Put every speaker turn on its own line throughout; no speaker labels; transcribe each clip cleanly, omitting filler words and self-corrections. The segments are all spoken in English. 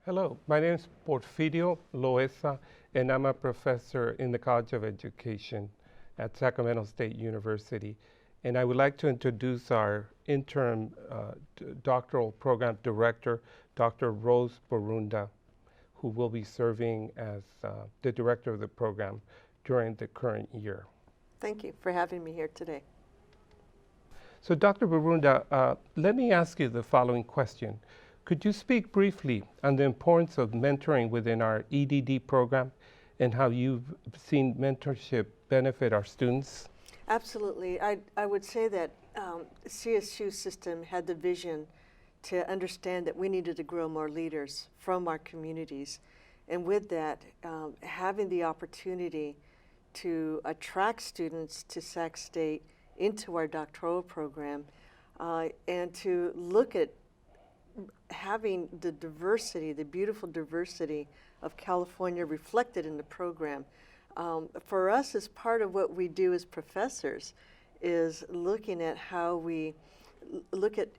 Hello, my name is Porfirio Loeza, and I'm a professor in the College of Education at Sacramento State University. And I would like to introduce our interim doctoral program director, Dr. Rose Borunda, who will be serving as the director of the program during the current year.
Thank you for having me here today.
So Dr. Borunda, let me ask you the following question. Could you speak briefly on the importance of mentoring within our EDD program and how you've seen mentorship benefit our students?
Absolutely. I would say that CSU system had the vision to understand that we needed to grow more leaders from our communities. And with that, having the opportunity to attract students to Sac State into our doctoral program and to look at having the diversity, the beautiful diversity of California reflected in the program. For us, as part of what we do as professors, is looking at how we look at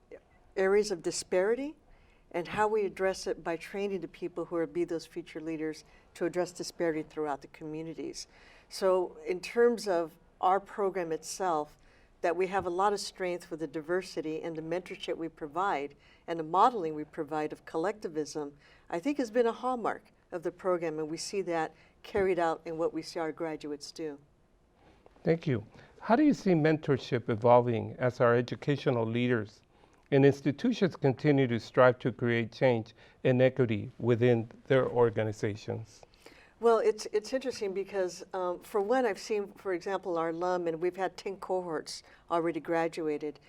areas of disparity and how we address it by training the people who will be those future leaders to address disparity throughout the communities. So in terms of our program itself, that we have a lot of strength with the diversity and the mentorship we provide and the modeling we provide of collectivism, I think has been a hallmark of the program, and we see that carried out in what we see our graduates do.
Thank you. How do you see mentorship evolving as our educational leaders and institutions continue to strive to create change and equity within their organizations?
Well, it's interesting because for one, I've seen, for example, our alum, and we've had 10 cohorts already graduated.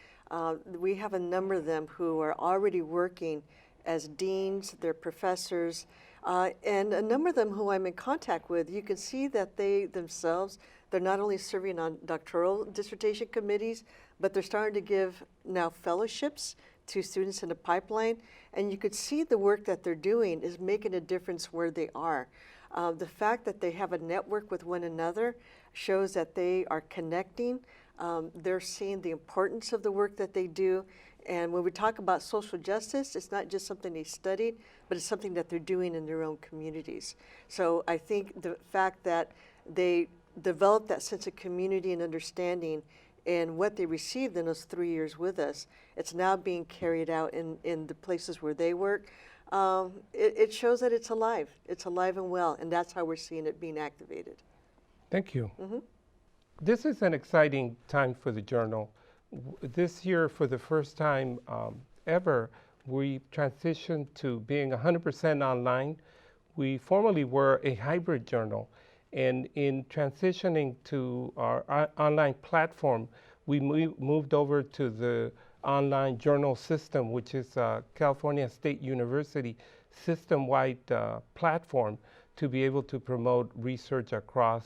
We have a number of them who are already working as deans, they're professors, and a number of them who I'm in contact with. You can see that they themselves, they're not only serving on doctoral dissertation committees, but they're starting to give now fellowships to students in the pipeline, and you could see the work that they're doing is making a difference where they are. The fact that they have a network with one another shows that they are connecting. They're seeing the importance of the work that they do. And when we talk about social justice, it's not just something they studied, but it's something that they're doing in their own communities. So I think the fact that they developed that sense of community and understanding and what they received in those 3 years with us, it's now being carried out in the places where they work. It shows that it's alive and well, and that's how we're seeing it being activated.
Thank you.
Mm-hmm.
This is an exciting time for the journal. This year, for the first time ever, we transitioned to being 100% online. We formerly were a hybrid journal, and in transitioning to our online platform, we moved over to the online journal system, which is California State University system-wide platform to be able to promote research across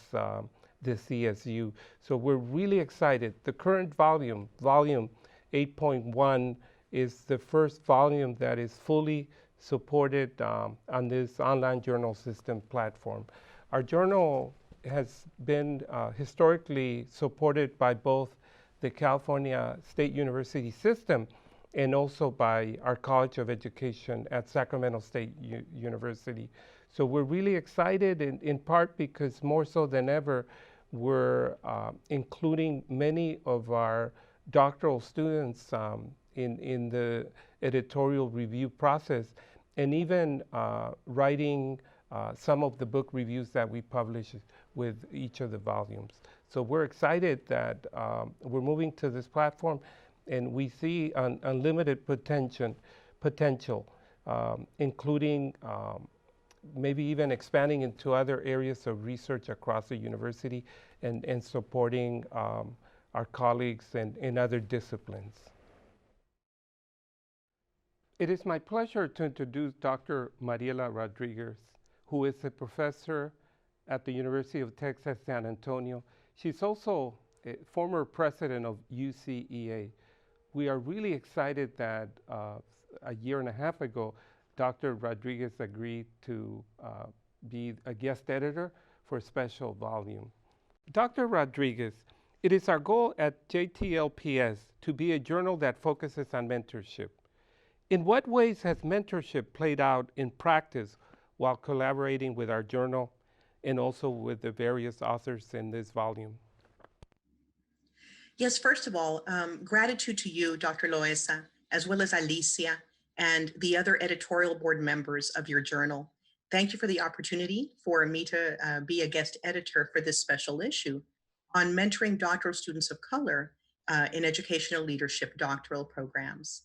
the CSU. So we're really excited. The current volume 8.1, is the first volume that is fully supported on this online journal system platform. Our journal has been historically supported by both the California State University system and also by our College of Education at Sacramento State University. So we're really excited in part because more so than ever, we're including many of our doctoral students in the editorial review process and even writing some of the book reviews that we publish with each of the volumes. So we're excited that we're moving to this platform, and we see unlimited potential, including maybe even expanding into other areas of research across the university and supporting our colleagues in other disciplines. It is my pleasure to introduce Dr. Mariela Rodriguez, who is a professor at the University of Texas, San Antonio. She's also a former president of UCEA. We are really excited that a year and a half ago, Dr. Rodriguez agreed to be a guest editor for a special volume. Dr. Rodriguez, it is our goal at JTLPS to be a journal that focuses on mentorship. In what ways has mentorship played out in practice while collaborating with our journal and also with the various authors in this volume?
Yes, first of all, gratitude to you, Dr. Loeza, as well as Alicia and the other editorial board members of your journal. Thank you for the opportunity for me to be a guest editor for this special issue on mentoring doctoral students of color in educational leadership doctoral programs.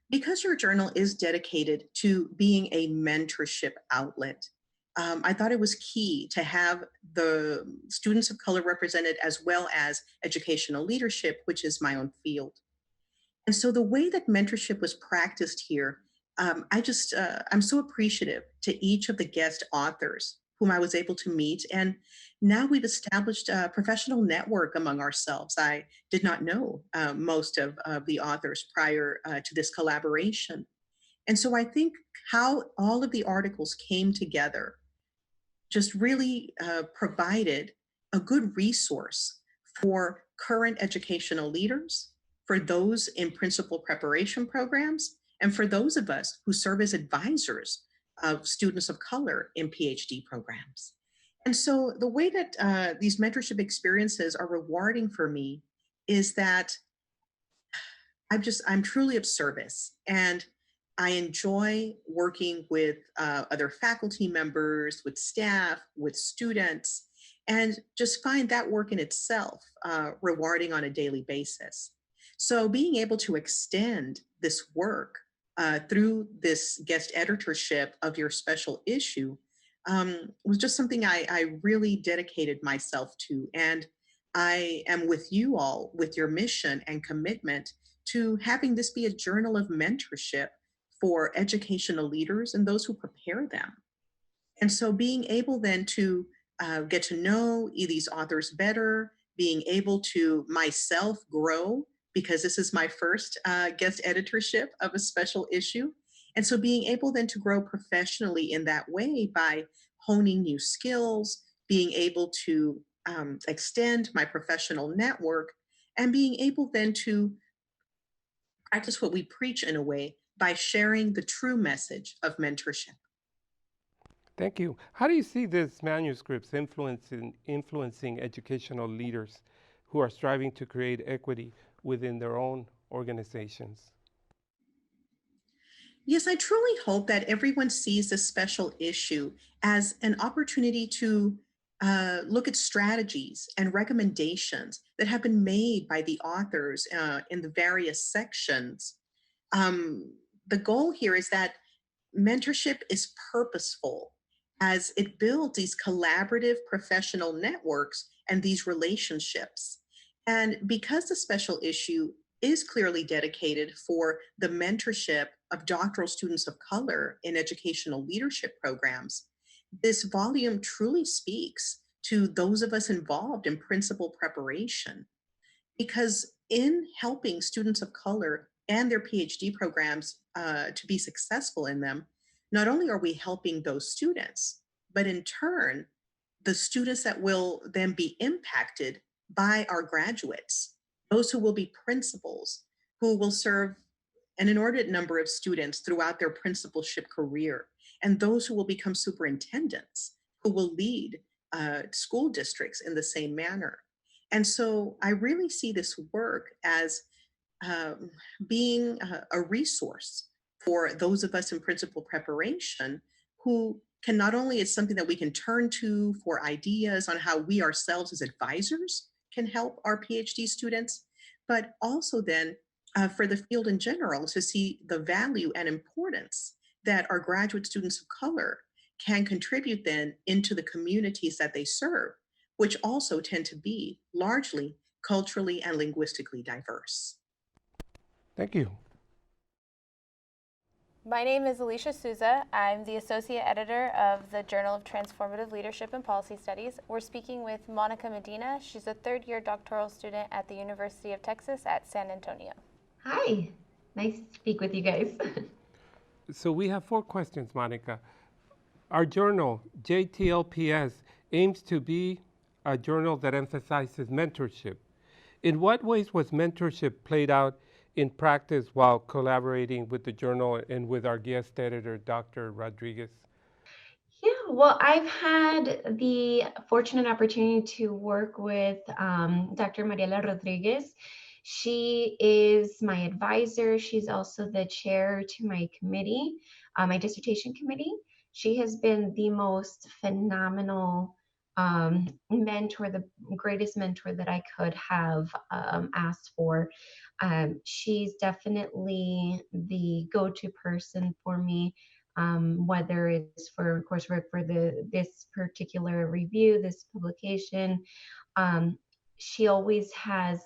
Because your journal is dedicated to being a mentorship outlet, I thought it was key to have the students of color represented as well as educational leadership, which is my own field. And so the way that mentorship was practiced here, I'm so appreciative to each of the guest authors whom I was able to meet. And now we've established a professional network among ourselves. I did not know most of the authors prior to this collaboration. And so I think how all of the articles came together just really provided a good resource for current educational leaders, for those in principal preparation programs, and for those of us who serve as advisors of students of color in PhD programs. And so the way that these mentorship experiences are rewarding for me is that I'm truly of service, and I enjoy working with other faculty members, with staff, with students, and just find that work in itself rewarding on a daily basis. So being able to extend this work through this guest editorship of your special issue was just something I really dedicated myself to. And I am with you all with your mission and commitment to having this be a journal of mentorship for educational leaders and those who prepare them. And so being able then to get to know these authors better, being able to myself grow, because this is my first guest editorship of a special issue. And so being able then to grow professionally in that way by honing new skills, being able to extend my professional network, and being able then to practice what we preach in a way by sharing the true message of mentorship.
Thank you. How do you see these manuscripts influencing educational leaders who are striving to create equity within their own organizations?
Yes, I truly hope that everyone sees this special issue as an opportunity to look at strategies and recommendations that have been made by the authors in the various sections. Um, the goal here is that mentorship is purposeful as it builds these collaborative professional networks and these relationships. And because the special issue is clearly dedicated for the mentorship of doctoral students of color in educational leadership programs, this volume truly speaks to those of us involved in principal preparation. Because in helping students of color and their PhD programs to be successful in them, not only are we helping those students, but in turn, the students that will then be impacted by our graduates, those who will be principals, who will serve an inordinate number of students throughout their principalship career, and those who will become superintendents, who will lead school districts in the same manner. And so I really see this work as um, being a resource for those of us in principal preparation who can not only, it's something that we can turn to for ideas on how we ourselves as advisors can help our PhD students, but also then for the field in general to see the value and importance that our graduate students of color can contribute then into the communities that they serve, which also tend to be largely culturally and linguistically diverse.
Thank you.
My name is Alicia Souza. I'm the Associate Editor of the Journal of Transformative Leadership and Policy Studies. We're speaking with Monica Medina. She's a third-year doctoral student at the University of Texas at San Antonio.
Hi, nice to speak with you guys.
So we have 4 questions, Monica. Our journal, JTLPS, aims to be a journal that emphasizes mentorship. In what ways was mentorship played out in practice while collaborating with the journal and with our guest editor, Dr. Rodriguez?
Yeah, well, I've had the fortunate opportunity to work with Dr. Mariela Rodriguez. She is my advisor. She's also the chair to my committee, my dissertation committee. She has been the most phenomenal mentor, the greatest mentor that I could have asked for. She's definitely the go-to person for me, whether it's for coursework for this particular review, this publication. Um, she always has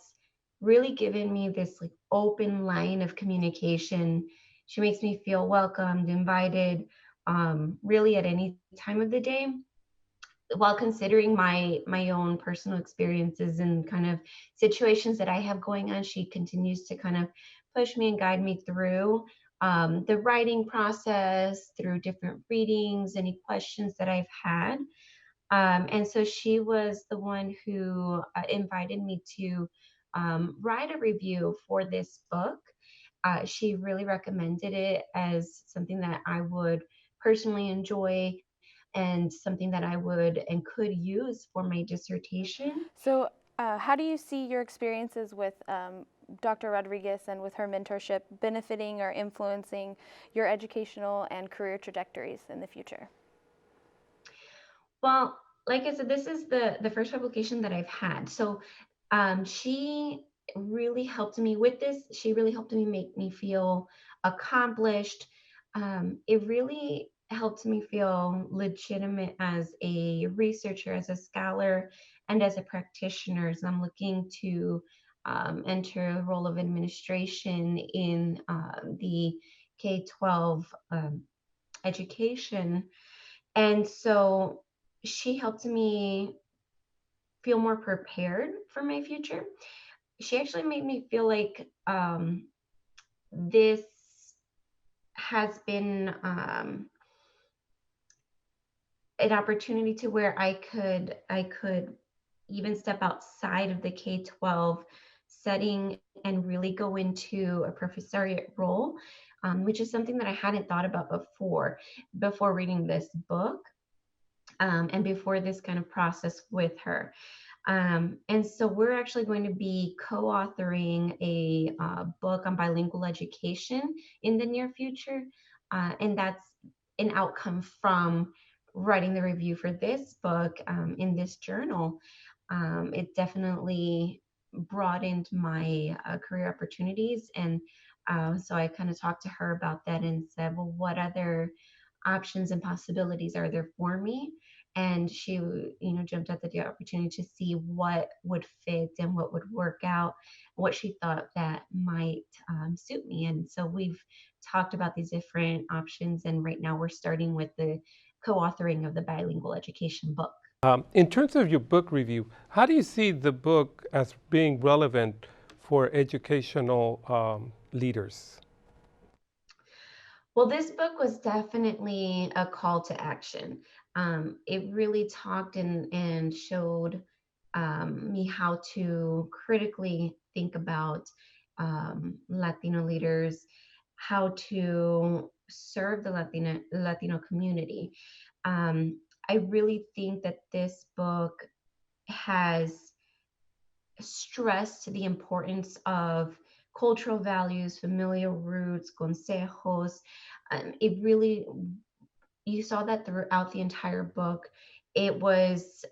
really given me this like open line of communication. She makes me feel welcomed, invited, really at any time of the day, while considering my own personal experiences and kind of situations that I have going on. She continues to kind of push me and guide me through the writing process, through different readings, any questions that I've had. And so she was the one who invited me to write a review for this book. She really recommended it as something that I would personally enjoy and something that I would and could use for my dissertation.
So, how do you see your experiences with Dr. Rodriguez and with her mentorship benefiting or influencing your educational and career trajectories in the future?
Well, like I said, this is the first publication that I've had. So she really helped me with this. She really helped me make me feel accomplished. It really helped me feel legitimate as a researcher, as a scholar, and as a practitioner. As I'm looking to enter a role of administration in the K-12 education. And so she helped me feel more prepared for my future. She actually made me feel like this has been an opportunity to where I could even step outside of the K-12 setting and really go into a professoriate role, which is something that I hadn't thought about before reading this book, and before this kind of process with her. And so we're actually going to be co-authoring a book on bilingual education in the near future. And that's an outcome from writing the review for this book in this journal. It definitely broadened my career opportunities. And so I kind of talked to her about that and said, well, what other options and possibilities are there for me? And she, jumped at the opportunity to see what would fit and what would work out, what she thought that might suit me. And so we've talked about these different options, and right now we're starting with the co-authoring of the bilingual education book.
In terms of your book review, how do you see the book as being relevant for educational leaders?
Well, this book was definitely a call to action. It really talked and showed me how to critically think about Latino leaders, how to serve the Latino community. I really think that this book has stressed the importance of cultural values, familial roots, consejos. It really, you saw that throughout the entire book. It was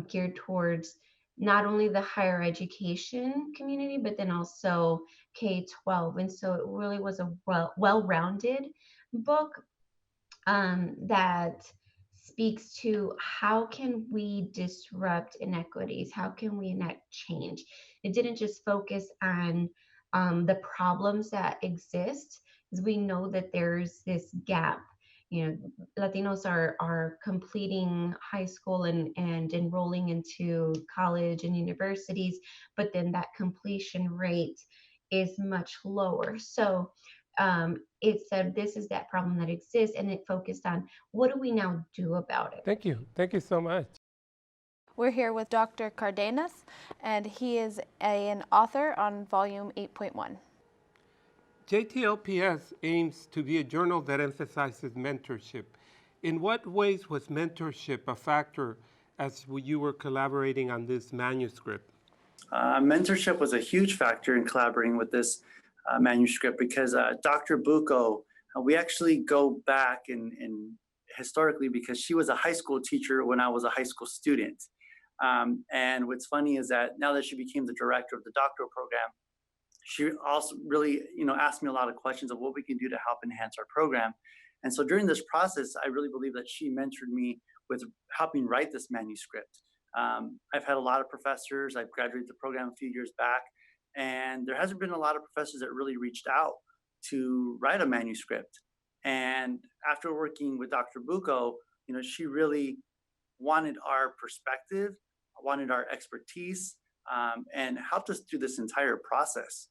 geared towards not only the higher education community, but then also K-12. And so it really was a well-rounded book that speaks to how can we disrupt inequities, how can we enact change. It didn't just focus on the problems that exist, because we know that there's this gap. Latinos are completing high school and enrolling into college and universities, but then that completion rate is much lower. So it said this is that problem that exists, and it focused on what do we now do about it.
Thank you. Thank you so much.
We're here with Dr. Cardenas, and he is an author on volume 8.1.
JTLPS aims to be a journal that emphasizes mentorship. In what ways was mentorship a factor as you were collaborating on this manuscript?
Mentorship was a huge factor in collaborating with this manuscript because Dr. Bucco, we actually go back in historically because she was a high school teacher when I was a high school student. And what's funny is that now that she became the director of the doctoral program, she also really, asked me a lot of questions of what we can do to help enhance our program. And so during this process, I really believe that she mentored me with helping write this manuscript. I've had a lot of professors. I've graduated the program a few years back, and there hasn't been a lot of professors that really reached out to write a manuscript. And after working with Dr. Bucco, she really wanted our perspective, wanted our expertise, and helped us through this entire process,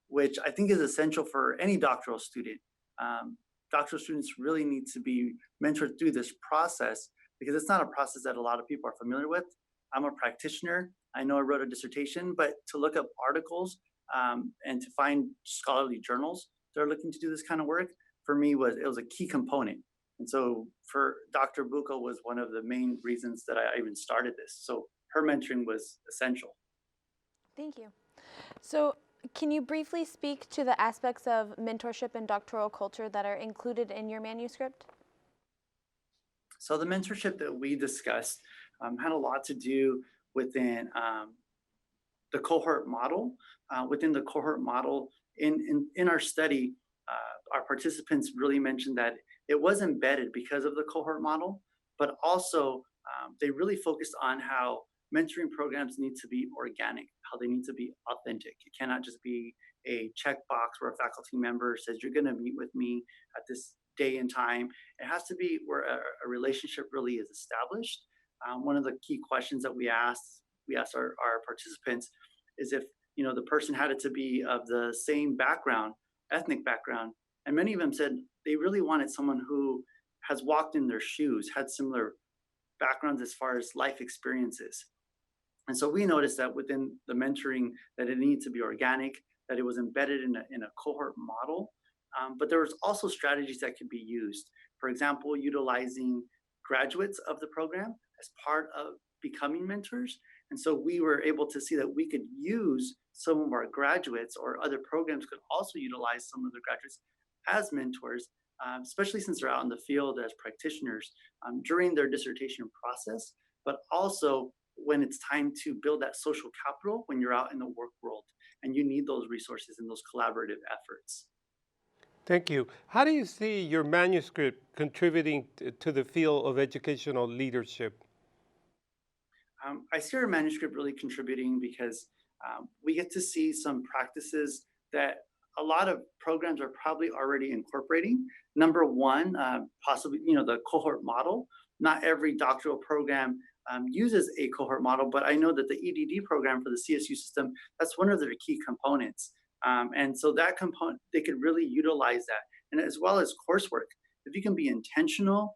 which I think is essential for any doctoral student. Doctoral students really need to be mentored through this process because it's not a process that a lot of people are familiar with. I'm a practitioner. I know I wrote a dissertation, but to look up articles and to find scholarly journals that are looking to do this kind of work, for me, it was a key component. And so for Dr. Bucco was one of the main reasons that I even started this. So her mentoring was essential.
Thank you. So can you briefly speak to the aspects of mentorship and doctoral culture that are included in your manuscript?
So the mentorship that we discussed had a lot to do within the cohort model. Within the cohort model, in our study, our participants really mentioned that it was embedded because of the cohort model, but also they really focused on how mentoring programs need to be organic, how they need to be authentic. It cannot just be a checkbox where a faculty member says, you're going to meet with me at this day and time. It has to be where a relationship really is established. One of the key questions that we asked our participants is if the person had it to be of the same background, ethnic background, and many of them said they really wanted someone who has walked in their shoes, had similar backgrounds as far as life experiences. And so we noticed that within the mentoring that it needed to be organic, that it was embedded in a cohort model, but there was also strategies that could be used. For example, utilizing graduates of the program as part of becoming mentors. And so we were able to see that we could use some of our graduates, or other programs could also utilize some of the graduates as mentors, especially since they're out in the field as practitioners during their dissertation process, but also when it's time to build that social capital when you're out in the work world and you need those resources and those collaborative efforts.
Thank you. How do you see your manuscript contributing to the field of educational leadership?
I see our manuscript really contributing because we get to see some practices that a lot of programs are probably already incorporating. Number one, possibly, the cohort model. Not every doctoral program uses a cohort model, but I know that the EDD program for the CSU system, that's one of their key components. And so that component, they could really utilize that. And as well as coursework, if you can be intentional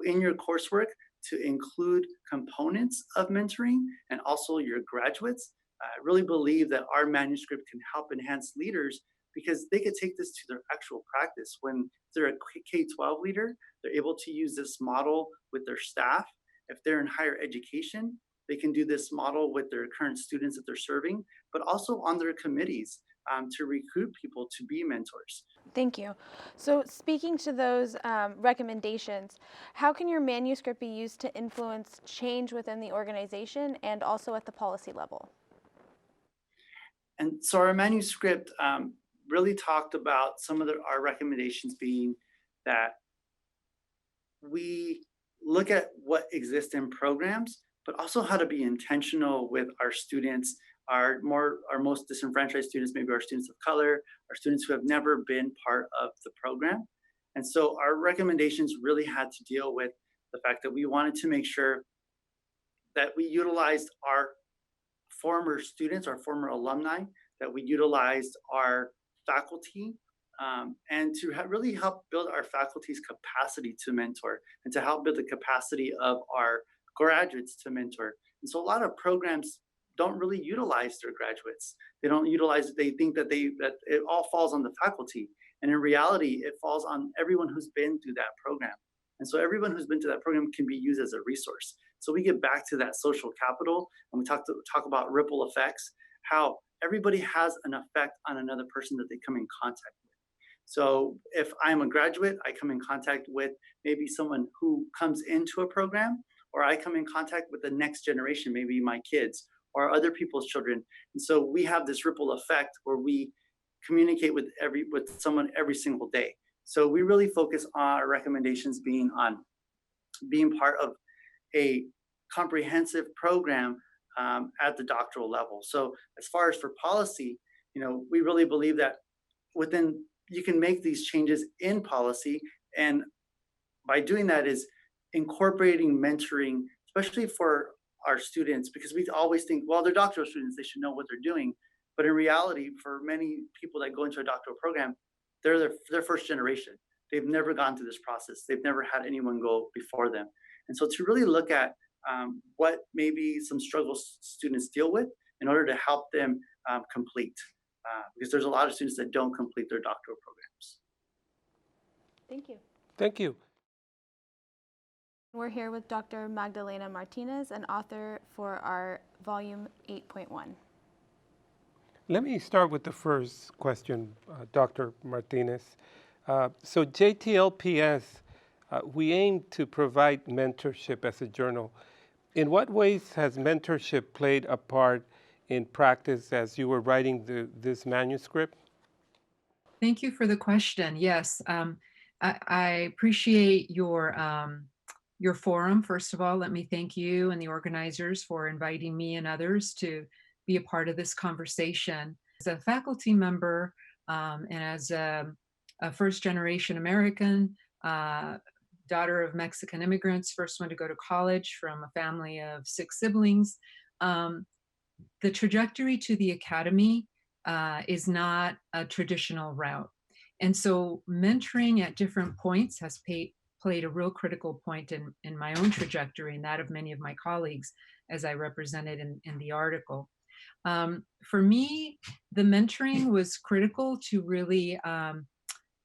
in your coursework to include components of mentoring and also your graduates, I really believe that our manuscript can help enhance leaders because they could take this to their actual practice. When they're a K-12 leader, they're able to use this model with their staff. If they're in higher education, they can do this model with their current students that they're serving, but also on their committees to recruit people to be mentors.
Thank you. So speaking to those recommendations, how can your manuscript be used to influence change within the organization and also at the policy level?
And so our manuscript really talked about some of our recommendations being that we look at what exists in programs, but also how to be intentional with our students, our most disenfranchised students, maybe our students of color, our students who have never been part of the program. And so our recommendations really had to deal with the fact that we wanted to make sure that we utilized our former students, our former alumni, that we utilized our faculty, and to really help build our faculty's capacity to mentor and to help build the capacity of our graduates to mentor. And so a lot of programs don't really utilize their graduates. They don't utilize, they think that it all falls on the faculty. And in reality, it falls on everyone who's been through that program. And so everyone who's been to that program can be used as a resource. So we get back to that social capital, and we talk about ripple effects, how everybody has an effect on another person that they come in contact with. So if I'm a graduate, I come in contact with maybe someone who comes into a program, or I come in contact with the next generation, maybe my kids or other people's children. And so we have this ripple effect where we communicate with someone every single day. So we really focus on our recommendations being part of a comprehensive program at the doctoral level. So as far as for policy, we really believe that you can make these changes in policy, and by doing that is incorporating mentoring, especially for our students, because we always think, well, they're doctoral students, they should know what they're doing. But in reality, for many people that go into a doctoral program, they're their first generation. They've never gone through this process. They've never had anyone go before them. And so to really look at what maybe some struggles students deal with in order to help them complete, because there's a lot of students that don't complete their doctoral programs.
Thank you.
Thank you.
We're here with Dr. Magdalena Martinez, an author for our volume 8.1.
Let me start with the first question, Dr. Martinez. So JTLPS, we aim to provide mentorship as a journal. In what ways has mentorship played a part in practice as you were writing this manuscript?
Thank you for the question. Yes, I appreciate your forum. First of all, let me thank you and the organizers for inviting me and others to be a part of this conversation. As a faculty member and as a first-generation American, daughter of Mexican immigrants, first one to go to college from a family of 6 siblings, the trajectory to the academy is not a traditional route. And so mentoring at different points has played a real critical point in my own trajectory and that of many of my colleagues, as I represented in the article. For me, the mentoring was critical to really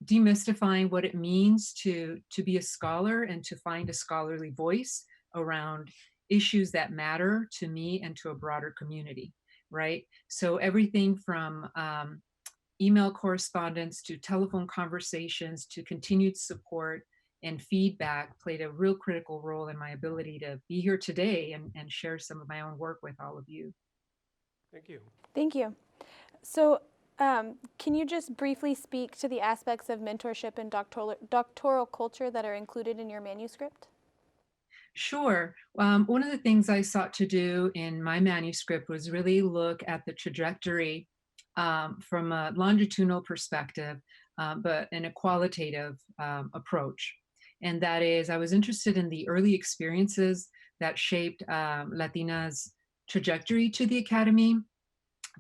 demystifying what it means to be a scholar and to find a scholarly voice around issues that matter to me and to a broader community, right? So everything from email correspondence to telephone conversations to continued support and feedback played a real critical role in my ability to be here today and share some of my own work with all of you.
Thank you.
Thank you. So can you just briefly speak to the aspects of mentorship and doctoral culture that are included in your manuscript?
Sure. One of the things I sought to do in my manuscript was really look at the trajectory from a longitudinal perspective, but in a qualitative approach. And that is, I was interested in the early experiences that shaped Latina's trajectory to the academy,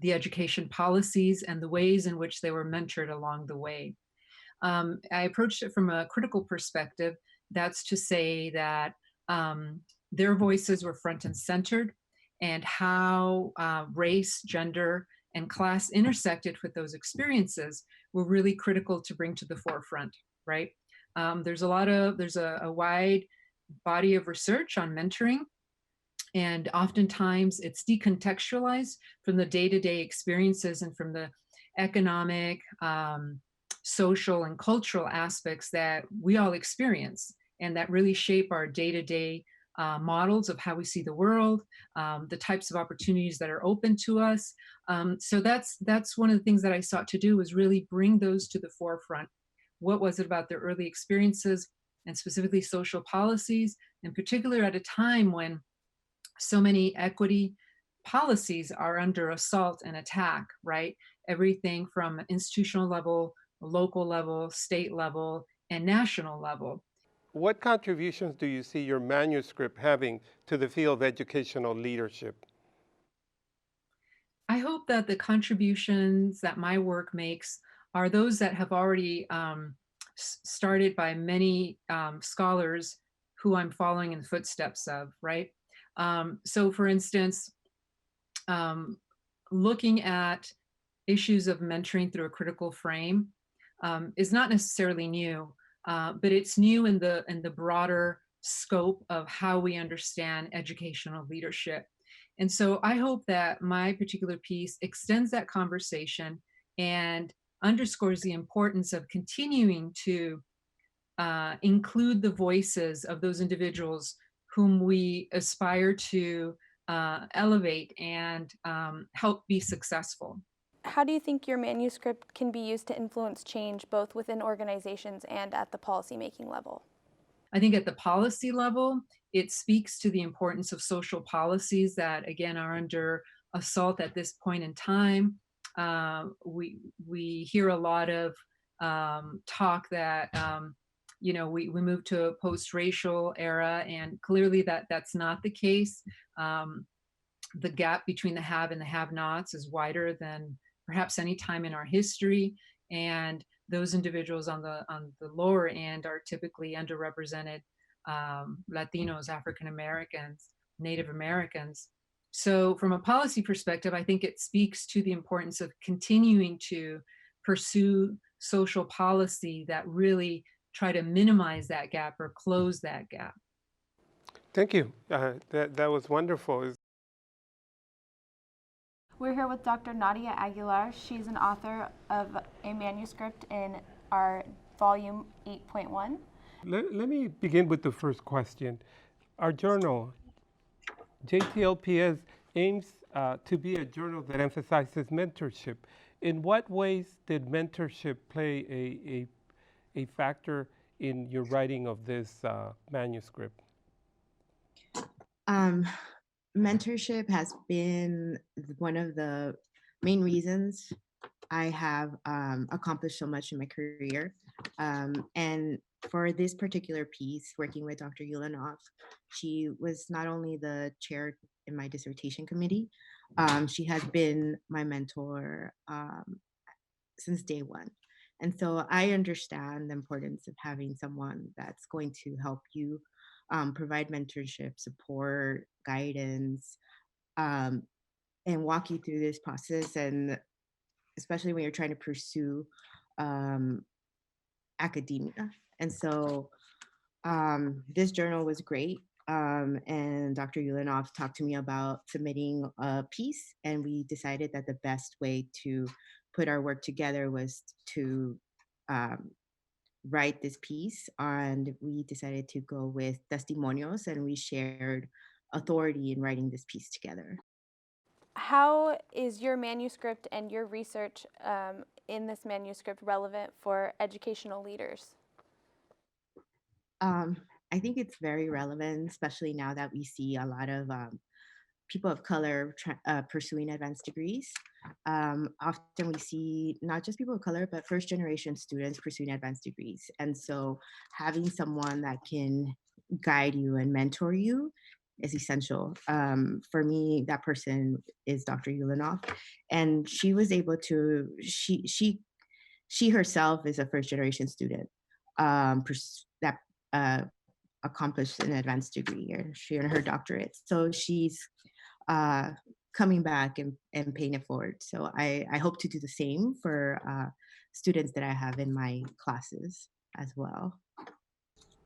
the education policies, and the ways in which they were mentored along the way. I approached it from a critical perspective. That's to say that their voices were front and centered, and how race, gender, and class intersected with those experiences were really critical to bring to the forefront, right? There's a wide body of research on mentoring, and oftentimes it's decontextualized from the day-to-day experiences and from the economic, social, and cultural aspects that we all experience and that really shape our day-to-day models of how we see the world, the types of opportunities that are open to us. So that's one of the things that I sought to do, was really bring those to the forefront. What was it about their early experiences, and specifically social policies, in particular at a time when so many equity policies are under assault and attack, right? Everything from institutional level, local level, state level, and national level.
What contributions do you see your manuscript having to the field of educational leadership?
I hope that the contributions that my work makes are those that have already started by many scholars who I'm following in the footsteps of, right? So for instance, looking at issues of mentoring through a critical frame is not necessarily new, but it's new in the broader scope of how we understand educational leadership. And so I hope that my particular piece extends that conversation and underscores the importance of continuing to include the voices of those individuals whom we aspire to elevate and help be successful.
How do you think your manuscript can be used to influence change both within organizations and at the policymaking level?
I think at the policy level, it speaks to the importance of social policies that, again, are under assault at this point in time. We hear a lot of talk that we move to a post-racial era, and clearly that's not the case. The gap between the have and the have-nots is wider than perhaps any time in our history, and those individuals on the lower end are typically underrepresented, Latinos, African Americans, Native Americans. So from a policy perspective, I think it speaks to the importance of continuing to pursue social policy that really try to minimize that gap or close that gap.
Thank you. That was wonderful.
We're here with Dr. Nadia Aguilar. She's an author of a manuscript in our volume 8.1.
Let me begin with the first question. Our journal, JTLPS, aims to be a journal that emphasizes mentorship. In what ways did mentorship play a factor in your writing of this manuscript?
Mentorship has been one of the main reasons I have accomplished so much in my career. And for this particular piece, working with Dr. Yulanov, she was not only the chair in my dissertation committee, she has been my mentor since day one. And so I understand the importance of having someone that's going to help you provide mentorship, support, guidance, and walk you through this process. And especially when you're trying to pursue academia. And so this journal was great. And Dr. Yulanov talked to me about submitting a piece, and we decided that the best way to put our work together was to write this piece. And we decided to go with testimonios, and we shared authority in writing this piece together.
How is your manuscript and your research in this manuscript relevant for educational leaders?
I think it's very relevant, especially now that we see a lot of people of color pursuing advanced degrees. Often we see not just people of color, but first generation students pursuing advanced degrees. And so having someone that can guide you and mentor you is essential. For me, that person is Dr. Yulanov, and she was able to, she herself is a first generation student that accomplished an advanced degree, or she earned her doctorate. So she's coming back and paying it forward. So I hope to do the same for students that I have in my classes as well.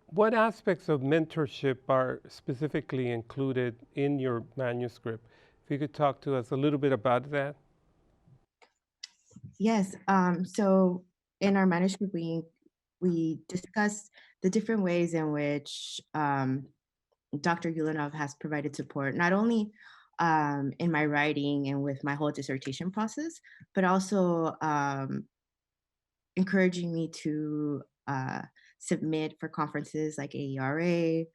What aspects of mentorship are specifically included in your manuscript? If you could talk to us a little bit about that.
Yes. So in our manuscript, we discuss the different ways in which Dr. Yulanov has provided support, not only in my writing and with my whole dissertation process, but also encouraging me to submit for conferences like AERA,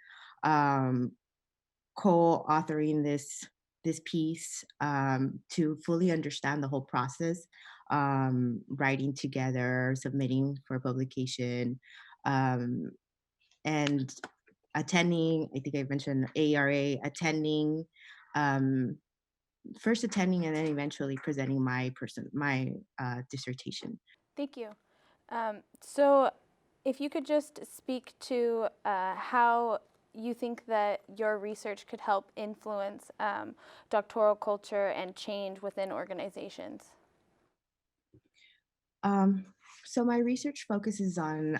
co-authoring this piece to fully understand the whole process, writing together, submitting for publication, and attending, I think I mentioned AERA, attending, first attending and then eventually presenting my dissertation.
Thank you. So if you could just speak to how you think that your research could help influence doctoral culture and change within organizations?
So my research focuses on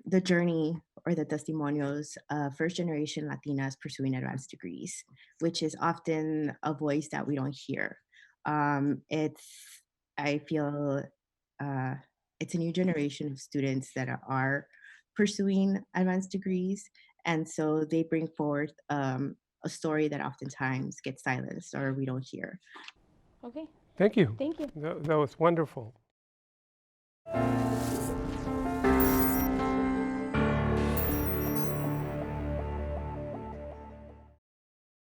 the journey or the testimonials of first-generation Latinas pursuing advanced degrees, which is often a voice that we don't hear. I feel it's a new generation of students that are pursuing advanced degrees, and so they bring forth a story that oftentimes gets silenced or we don't hear.
Okay,
Thank you.
thank you.
That was wonderful.